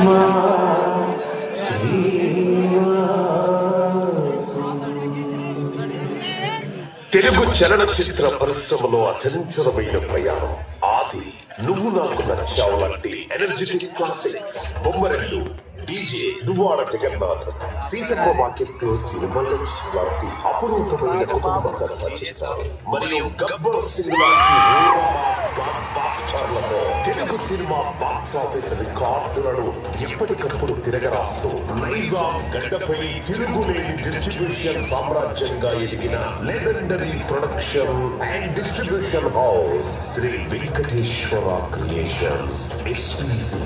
మా శ్రీనివాసు. తెలుగు చలనచిత్ర పరిశ్రమలో అచంచలమైన ప్రయాణం ఆది నువ్వు నాకు నచ్చావు లాంటి energetic classics, Bommarillu, DJ Duvvada Jagannadh, Seethamma వాక్యంలో సినిమాల లాంటి అపురూపమైన కుటుంబ కథ చిత్రాలు మరియు గబ్బర్ సింగ్ లాంటి బాస్టర్లతో తెలుగు సినిమా బాక్స్ ఆఫీస్ రికార్డులను ఎప్పటికప్పుడు తిరగరాస్తూ నైజాం గడ్డపై తిరుగులేని డిస్ట్రిబ్యూషన్ సామ్రాజ్యంగా ఎదిగిన legendary production and distribution house Sri Venkateswara creations SVC.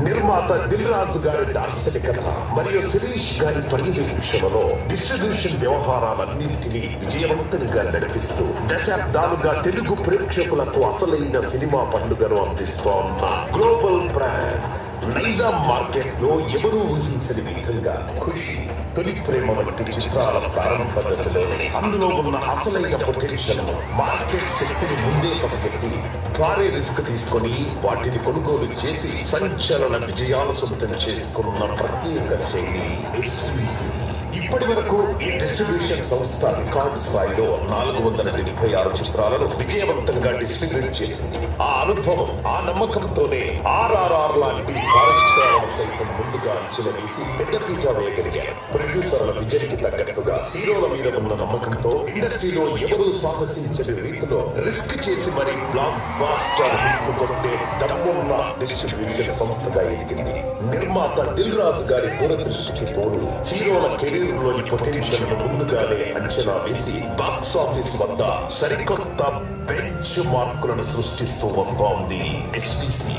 నిర్మాత దిల్ రాజు గారి దార్శనికత మరియు శిరీష్ గారి పర్యవేక్షణలో డిస్ట్రిబ్యూషన్ వ్యవహారాలన్నింటినీ విజయవంతంగా నడిపిస్తూ దశాబ్దాలుగా తెలుగు ప్రేక్షకులకు అసలైన సినిమా పండుగను అందిస్తోన్న గ్లోబల్ బ్రాండ్. నైజాం మార్కెట్ లో ఎవరూ ఊహించని విధంగా ఖుషి, తొలి ప్రేమ వంటి చిత్రాల ప్రారంభ దశలోనే అందులో ఉన్న అసలైన పొటెన్షియల్ మార్కెట్ శక్తిని ముందే పసిగట్టి భారీ రిస్క్ తీసుకొని వాటిని కొనుగోలు చేసి సంచలన విజయాలు సొంతం చేసుకున్న ప్రత్యేక శైలి ఎస్వీసీ. ఇప్పటి వరకు ఈ డిస్ట్రిబ్యూషన్ సంస్థ రికార్డు స్థాయిలో 476 చిత్రాలను విజయవంతంగా డిస్ట్రిబ్యూట్ చేసింది. ఆ అనుభవం, ఆ నమ్మకంతోనే RRR లాంటి భారీ చిత్రాలను సైతం ముందుగా అంచనా వేసి పెద్దపీట వేయగలిగారు. ప్రొడ్యూసర్ల విజయానికి తగ్గట్టుగా హీరోల మీద ఉన్న నమ్మకంతో ఇండస్ట్రీలో ఎవరూ సాహసించని రీతిలో రిస్క్ చేసి మరి బ్లాక్ బాస్టర్ హిట్లు కొట్టే దమ్మున్న డిస్ట్రిబ్యూషన్ సంస్థగా ఎదిగింది. నిర్మాత దిల్ రాజు గారి దూరదృష్టికి తోడు హీరోల కెరీర్ లోని పొటెన్షియల్ ముందుగానే అంచనా వేసి బాక్స్ ఆఫీస్ వద్ద సరికొత్త బెంచ్ మార్కులను సృష్టిస్తూ వస్తోంది ఎస్వీసీ.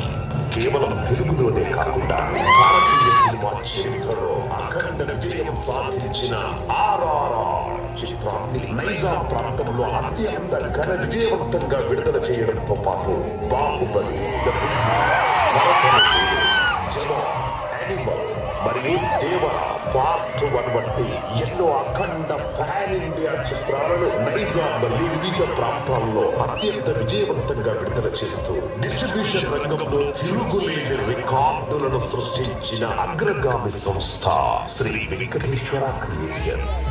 కేవలం తెలుగులోనే కాకుండా భారతీయ సినిమా చరిత్రలో అఖండ విజయం సాధించిన RRR చిత్రాన్ని నైజాం ప్రాంతంలో అత్యంత ఘన విజయవంతంగా విడుదల చేయడంతో పాటు బాహుబలి, మరియు దేవర పార్ట్ 1 వంటి ఎన్నో అఖండ పాన్ ఇండియా చిత్రాలను నైజాంలోని వివిధ ప్రాంతాల్లో అత్యంత విజయవంతంగా విడుదల చేస్తూ డిస్ట్రిబ్యూషన్ రంగంలో తిరుగులేని రికార్డులను సృష్టించిన అగ్రగామి సంస్థ శ్రీ వెంకటేశ్వర క్రియేషన్స్.